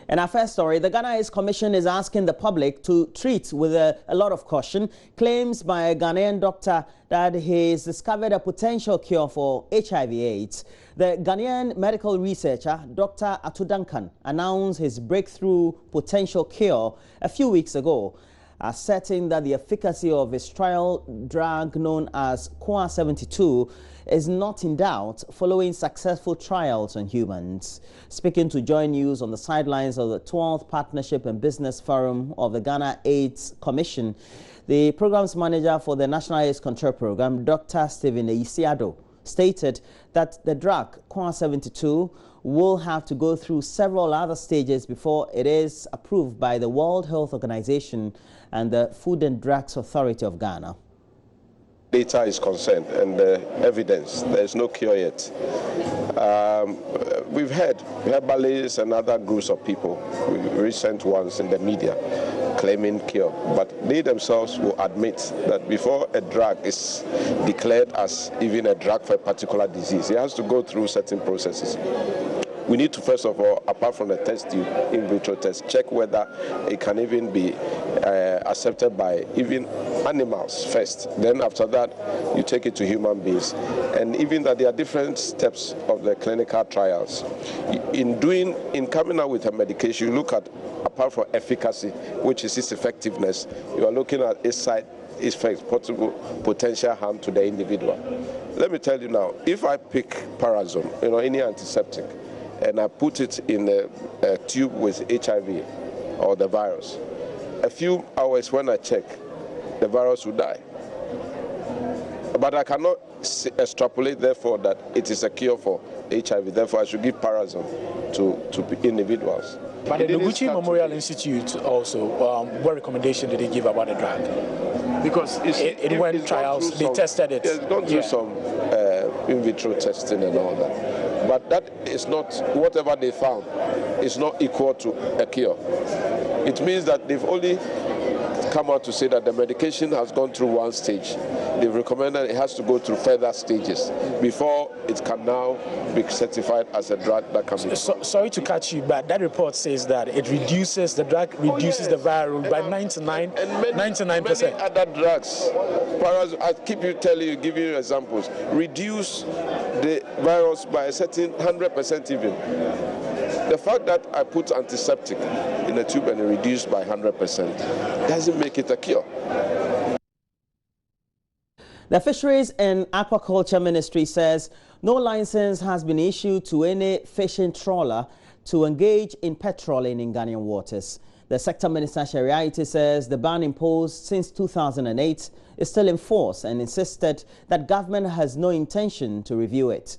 In our first story, the Ghana Aid Commission is asking the public to treat with a lot of caution claims by a Ghanaian doctor that he's discovered a potential cure for HIV/AIDS. The Ghanaian medical researcher, Dr. Atu Duncan, announced his breakthrough potential cure a few weeks ago, asserting that the efficacy of his trial drug known as Kwesi is not in doubt following successful trials on humans. Speaking to Joy News on the sidelines of the 12th Partnership and Business Forum of the Ghana AIDS Commission, the program's manager for the National AIDS Control Program, Dr. Stephen Eisiado, stated that the drug Kwesi will have to go through several other stages before it is approved by the World Health Organization and the Food and Drugs Authority of Ghana. Data is concerned and evidence, there is no cure yet. We've heard herbalists and other groups of people, recent ones in the media, claiming cure, but they themselves will admit that before a drug is declared as even a drug for a particular disease, it has to go through certain processes. We need to, first of all, apart from the test tube, in vitro test, check whether it can even be accepted by even animals first. Then after that, you take it to human beings. And even that there are different steps of the clinical trials. In coming out with a medication, you look at, apart from efficacy, which is its effectiveness, you are looking at its side effects, possible potential harm to the individual. Let me tell you now, if I pick Parazone, any antiseptic, and I put it in a tube with HIV or the virus, a few hours when I check, the virus will die. But I cannot extrapolate, therefore, that it is a cure for HIV. Therefore, I should give Parazone to individuals. But the Noguchi Memorial Institute also, what recommendation did they give about the drug? Because it went trials, they tested it. It's gone through some in vitro testing and all that. But that is not, whatever they found, is not equal to a cure. It means that they've only come out to say that the medication has gone through one stage. They've recommended it has to go through further stages before it can now be certified as a drug that can be. Sorry to catch you, but that report says that the drug reduces the viral by 99%. Many other drugs, I keep giving you examples, reduce the virus by a certain 100% even. The fact that I put antiseptic in a tube and it reduced by 100% doesn't make it a cure. The Fisheries and Aquaculture Ministry says no license has been issued to any fishing trawler to engage in pet trawling in Ghanaian waters. The Sector Minister Shariaite says the ban imposed since 2008 is still in force and insisted that government has no intention to review it.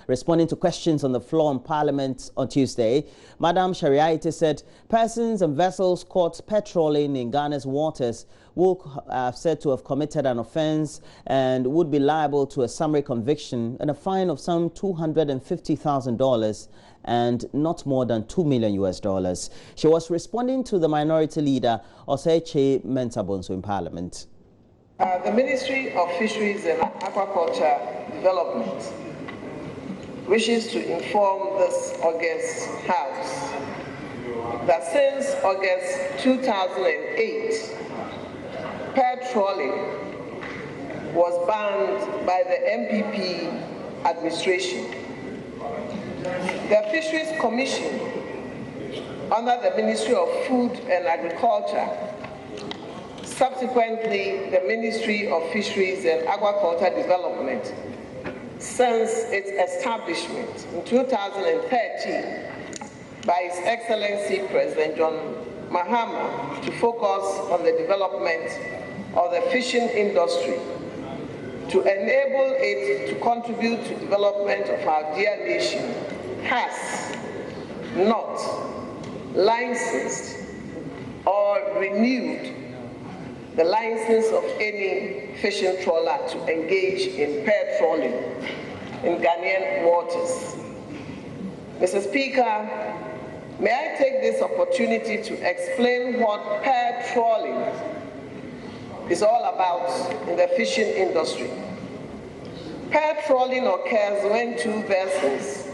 Responding to questions on the floor in Parliament on Tuesday, Madam Shariaite said persons and vessels caught patrolling in Ghana's waters will have said to have committed an offence and would be liable to a summary conviction and a fine of some $250,000 and not more than $2 million. She was responding to the Minority Leader Oseche Mentabonso in Parliament. The Ministry of Fisheries and Aquaculture Development wishes to inform this august House that since August 2008, pearl trawling was banned by the MPP administration. The Fisheries Commission, under the Ministry of Food and Agriculture, subsequently the Ministry of Fisheries and Aquaculture Development, since its establishment in 2013 by His Excellency President John Mahama to focus on the development of the fishing industry, to enable it to contribute to development of our dear nation, has not licensed or renewed the license of any fishing trawler to engage in pearl trawling in Ghanaian waters. Mr. Speaker, may I take this opportunity to explain what pearl trawling is all about in the fishing industry. Pair trawling occurs when two vessels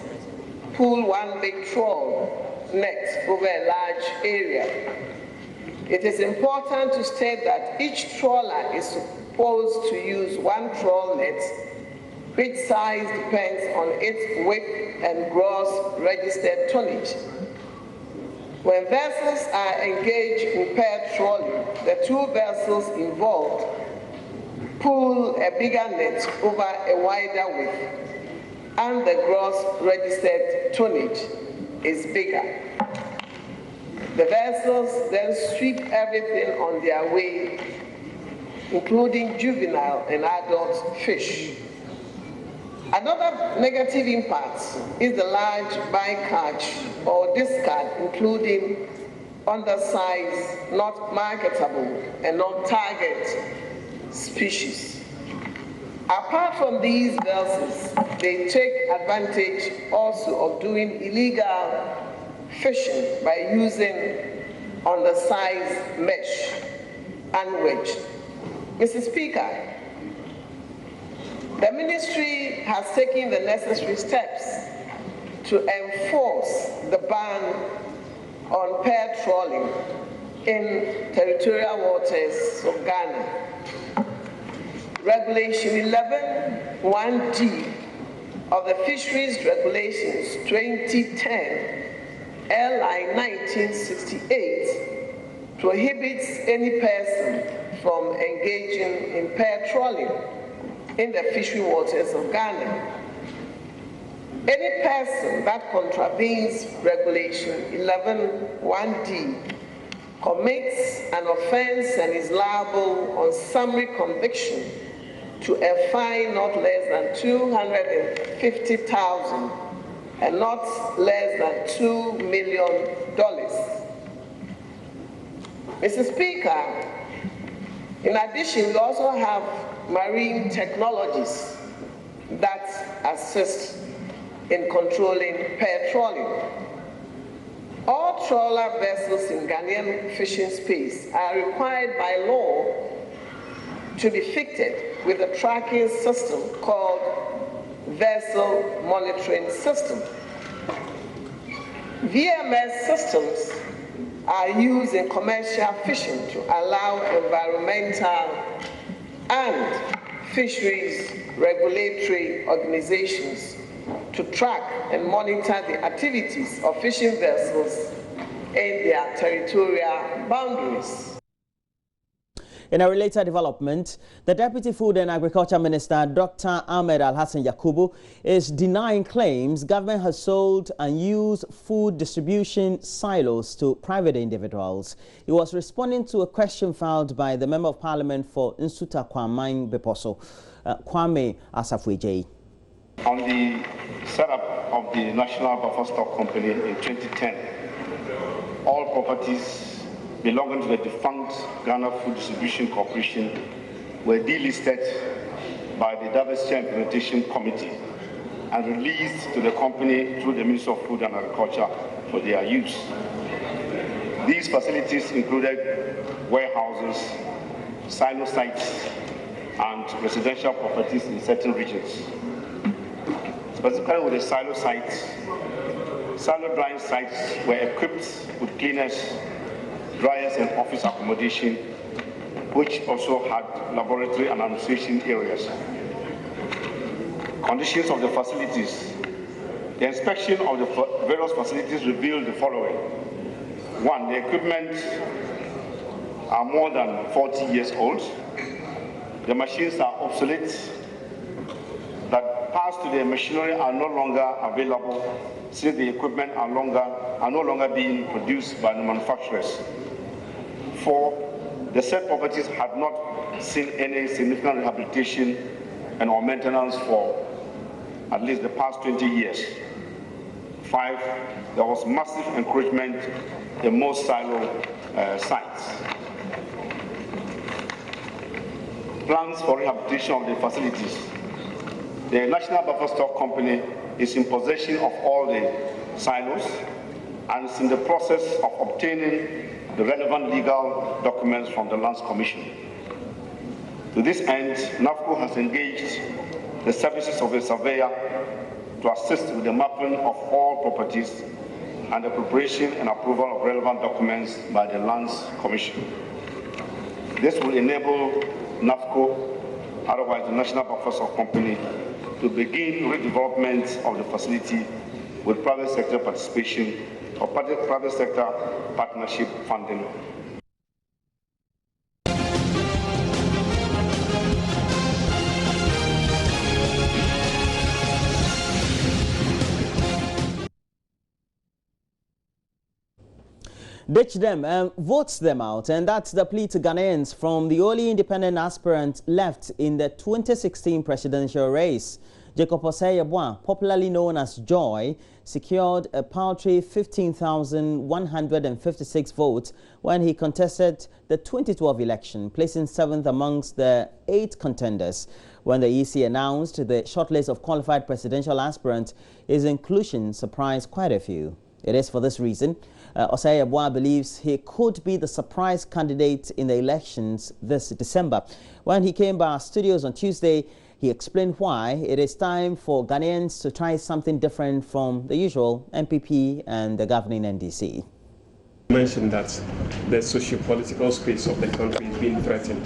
pull one big trawl net over a large area. It is important to state that each trawler is supposed to use one trawl net, which size depends on its width and gross registered tonnage. When vessels are engaged in pair trawling, the two vessels involved pull a bigger net over a wider width, and the gross registered tonnage is bigger. The vessels then sweep everything on their way, including juvenile and adult fish. Another negative impact is the large bycatch or discard, including undersized, not marketable, and non-target species. Apart from these vessels, they take advantage also of doing illegal fishing by using undersized mesh and wedge. Mr. Speaker, the ministry has taken the necessary steps to enforce the ban on pair trawling in territorial waters of Ghana. Regulation 11(1)D of the Fisheries Regulations 2010 LI 1968 prohibits any person from engaging in pair trawling in the fishery waters of Ghana. Any person that contravenes Regulation 11(1)D commits an offense and is liable on summary conviction to a fine not less than $250,000 and not less than $2 million. Mr. Speaker, in addition, we also have marine technologies that assist in controlling pair trawling. All trawler vessels in Ghanaian fishing space are required by law to be fitted with a tracking system called Vessel Monitoring System. VMS systems are used in commercial fishing to allow environmental and fisheries regulatory organizations to track and monitor the activities of fishing vessels in their territorial boundaries. In a related development, the Deputy Food and Agriculture Minister, Dr. Ahmed Al-Hassan Yakubu, is denying claims government has sold and used food distribution silos to private individuals. He was responding to a question filed by the Member of Parliament for Nsuta Kwamang Beposo, Kwame Asafweje. On the setup of the National Buffer Stock Company in 2010, all properties belonging to the defunct Ghana Food Distribution Corporation were delisted by the Diversity and Implementation Committee and released to the company through the Ministry of Food and Agriculture for their use. These facilities included warehouses, silo sites, and residential properties in certain regions. Specifically with the silo sites, silo drying sites were equipped with cleaners, dryers, and office accommodation, which also had laboratory and administration areas. Conditions of the facilities. The inspection of the various facilities revealed the following. One, the equipment are more than 40 years old. The machines are obsolete. That parts to the machinery are no longer available since the equipment are no longer being produced by the manufacturers. 4, the said properties had not seen any significant rehabilitation and or maintenance for at least the past 20 years. 5, there was massive encroachment in most silo sites. Plans for rehabilitation of the facilities. The National Buffer Stock Company is in possession of all the silos and is in the process of obtaining the relevant legal documents from the Lands Commission. To this end, NAFCO has engaged the services of a surveyor to assist with the mapping of all properties and the preparation and approval of relevant documents by the Lands Commission. This will enable NAFCO, otherwise the National Buffer Stock Company, to begin redevelopment of the facility with private sector participation or private sector partnership funding. Ditch them, votes them out, and that's the plea to Ghanaians from the only independent aspirant left in the 2016 presidential race. Jacob Osei-Yeboah, popularly known as Joy, secured a paltry 15,156 votes when he contested the 2012 election, placing 7th amongst the 8 contenders. When the EC announced the shortlist of qualified presidential aspirants, his inclusion surprised quite a few. It is for this reason Osei-Yeboah believes he could be the surprise candidate in the elections this December. When he came by our studios on Tuesday, he explained why it is time for Ghanaians to try something different from the usual NPP and the governing NDC. You mentioned that the socio-political space of the country is being threatened.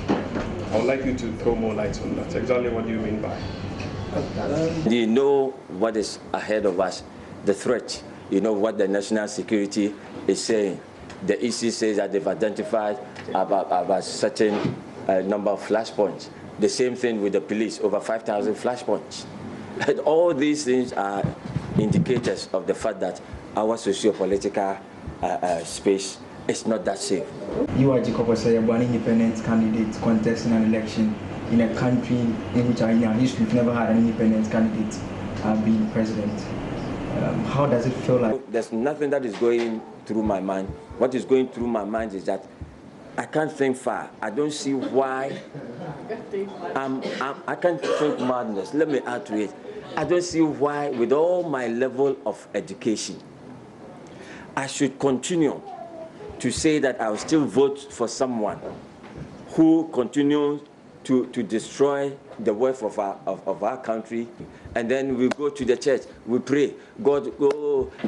I would like you to throw more light on that. Exactly what do you mean by? You know what is ahead of us, the threat. You know what the national security is saying. The EC says that they've identified about certain number of flashpoints. The same thing with the police, over 5,000 flashpoints. And all these things are indicators of the fact that our socio-political space is not that safe. You are Jacob Osei-Yeboah, an independent candidate contesting an election in a country in which in our history we've never had an independent candidate being president. How does it feel like? There's nothing that is going through my mind. What is going through my mind is that I can't think far. I don't see why. I can't think madness. Let me add to it. I don't see why, with all my level of education, I should continue to say that I will still vote for someone who continues to destroy the wealth of our country. And then we go to the church, we pray, God,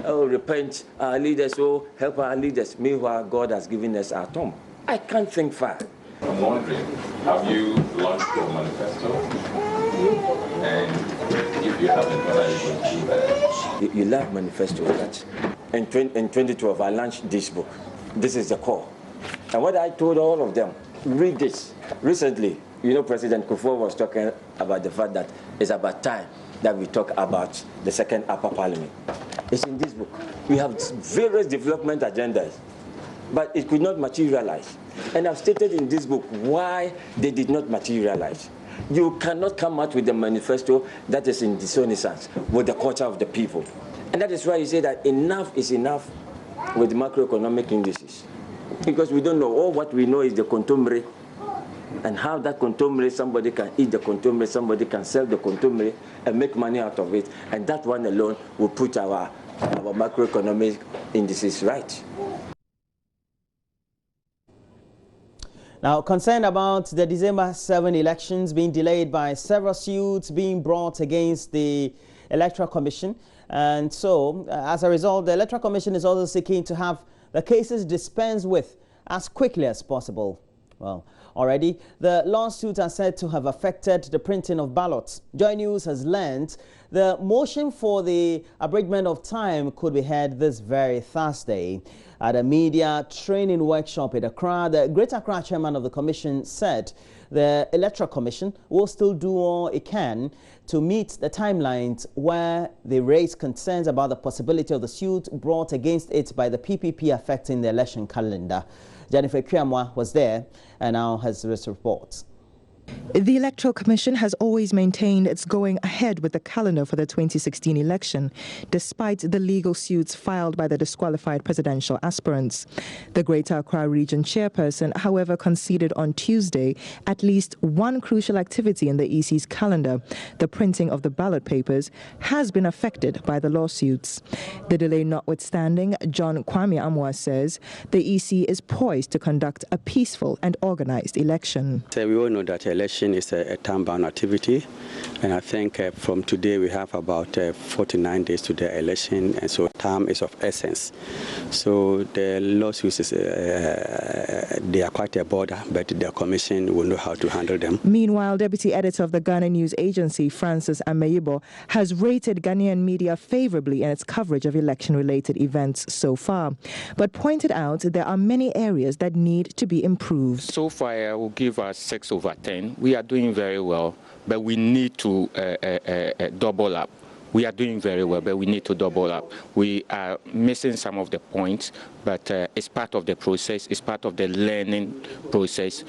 repent our leaders, help our leaders. Meanwhile, God has given us our tomb. I can't think far. I'm wondering, have you launched your manifesto? And if you haven't, when are you going to do that? You love manifesto. That in 2012, I launched this book. This is the core. And what I told all of them, read this. Recently, you know, President Kufuor was talking about the fact that it's about time that we talk about the second upper parliament. It's in this book. We have various development agendas, but it could not materialize. And I've stated in this book why they did not materialize. You cannot come out with a manifesto that is in dissonance with the culture of the people. And that is why you say that enough is enough with macroeconomic indices. Because we don't know. All what we know is the contumely, and how that contumely, somebody can eat the contumely, somebody can sell the contumely and make money out of it. And that one alone will put our macroeconomic indices right. Now, concerned about the December 7 elections being delayed by several suits being brought against the Electoral Commission. And so, as a result, the Electoral Commission is also seeking to have the cases dispensed with as quickly as possible. Well, already, the lawsuits are said to have affected the printing of ballots. Joy News has learned the motion for the abridgment of time could be heard this very Thursday. At a media training workshop in Accra, the Greater Accra chairman of the commission said the Electoral Commission will still do all it can to meet the timelines where they raise concerns about the possibility of the suit brought against it by the PPP affecting the election calendar. Jennifer Kuyamwa was there and now has this report. The Electoral Commission has always maintained it's going ahead with the calendar for the 2016 election, despite the legal suits filed by the disqualified presidential aspirants. The Greater Accra Region chairperson, however, conceded on Tuesday at least one crucial activity in the EC's calendar, the printing of the ballot papers, has been affected by the lawsuits. The delay notwithstanding, John Kwame Amwa says the EC is poised to conduct a peaceful and organized election. So we all know that election is a time-bound activity, and I think from today we have about 49 days to the election, and so time is of essence. So the lawsuits, they are quite a border, but the commission will know how to handle them. Meanwhile, Deputy Editor of the Ghana News Agency, Francis Ameyibo, has rated Ghanaian media favorably in its coverage of election-related events so far, but pointed out there are many areas that need to be improved. So far, I will give us 6 over 10. We are doing very well, but we need to double up. We are doing very well, but we need to double up. We are missing some of the points, but it's part of the process. It's part of the learning process.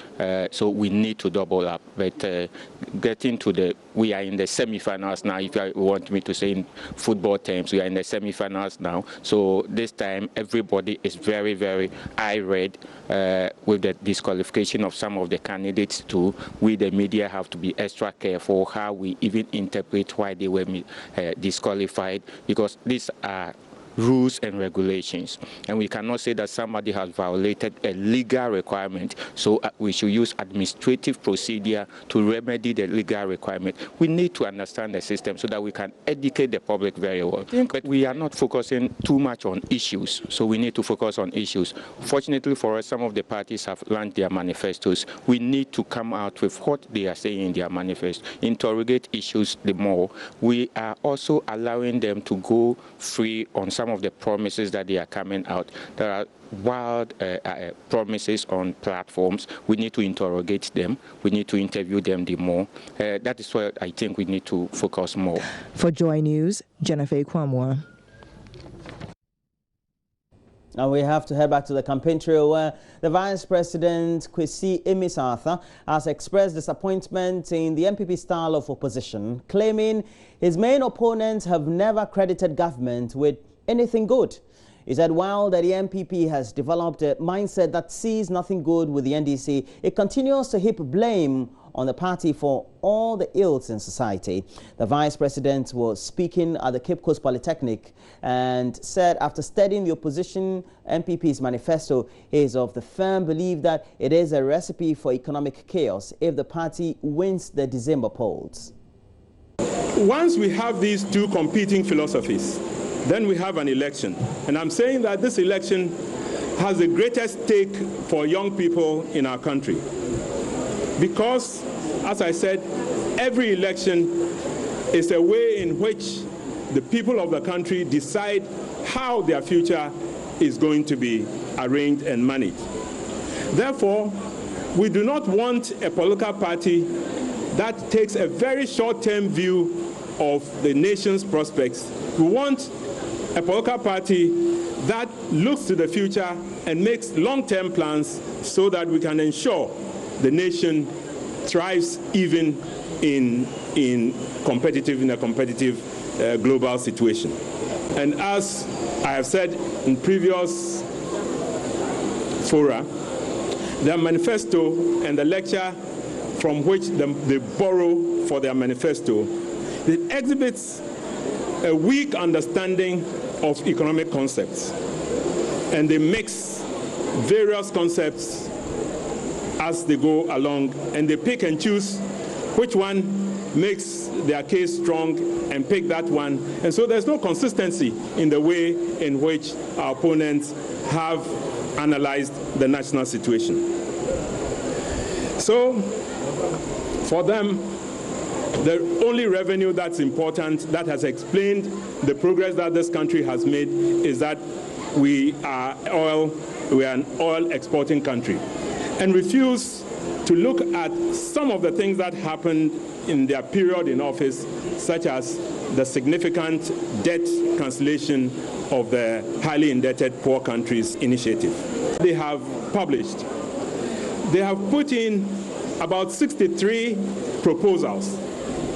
So we need to double up. But getting to we are in the semi-finals now. If you want me to say in football terms, we are in the semi-finals now. So this time, everybody is very, very irate with the disqualification of some of the candidates too. We, the media, have to be extra careful how we even interpret why they were disqualified, because these are rules and regulations, and we cannot say that somebody has violated a legal requirement, so we should use administrative procedure to remedy the legal requirement. We need to understand the system so that we can educate the public very well. But we are not focusing too much on issues, so we need to focus on issues. Fortunately for us, some of the parties have launched their manifestos. We need to come out with what they are saying in their manifesto, interrogate issues the more. We are also allowing them to go free on some of the promises that they are coming out. There are wild promises on platforms. We need to interrogate them. We need to interview them the more. That is where I think we need to focus more. For Joy News, Jennifer Kwamwa. Now we have to head back to the campaign trail where the Vice President, Kwesi AmissArthur, has expressed disappointment in the MPP style of opposition, claiming his main opponents have never credited government with anything good. He said while the MPP has developed a mindset that sees nothing good with the NDC, it continues to heap blame on the party for all the ills in society. The Vice President was speaking at the Cape Coast Polytechnic and said after studying the opposition MPP's manifesto, he is of the firm belief that it is a recipe for economic chaos if the party wins the December polls. Once we have these two competing philosophies, then we have an election. And I'm saying that this election has the greatest stake for young people in our country. Because, as I said, every election is a way in which the people of the country decide how their future is going to be arranged and managed. Therefore, we do not want a political party that takes a very short-term view of the nation's prospects. We want a political party that looks to the future and makes long-term plans so that we can ensure the nation thrives even in a competitive global situation. And as I have said in previous fora, their manifesto and the lecture from which they borrow for their manifesto, it exhibits a weak understanding of economic concepts, and they mix various concepts as they go along, and they pick and choose which one makes their case strong and pick that one. And so there's no consistency in the way in which our opponents have analyzed the national situation. So for them, the only revenue that's important, that has explained the progress that this country has made, is that we are an oil exporting country, and refuse to look at some of the things that happened in their period in office, such as the significant debt cancellation of the highly indebted poor countries initiative. They have published, they have put in about 63 proposals.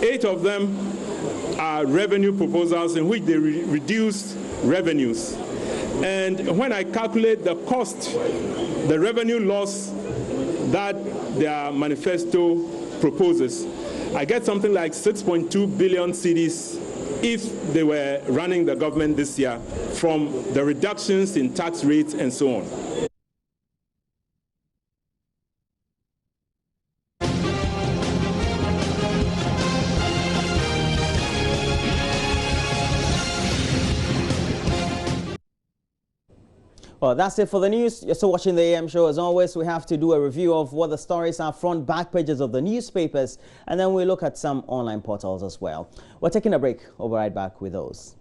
8 of them are revenue proposals in which they reduce revenues. And when I calculate the cost, the revenue loss that their manifesto proposes, I get something like 6.2 billion cedis if they were running the government this year from the reductions in tax rates and so on. Well, that's it for the news. You're still watching the AM show. As always, we have to do a review of what the stories are, front, back pages of the newspapers, and then we look at some online portals as well. We're taking a break. We'll be right back with those.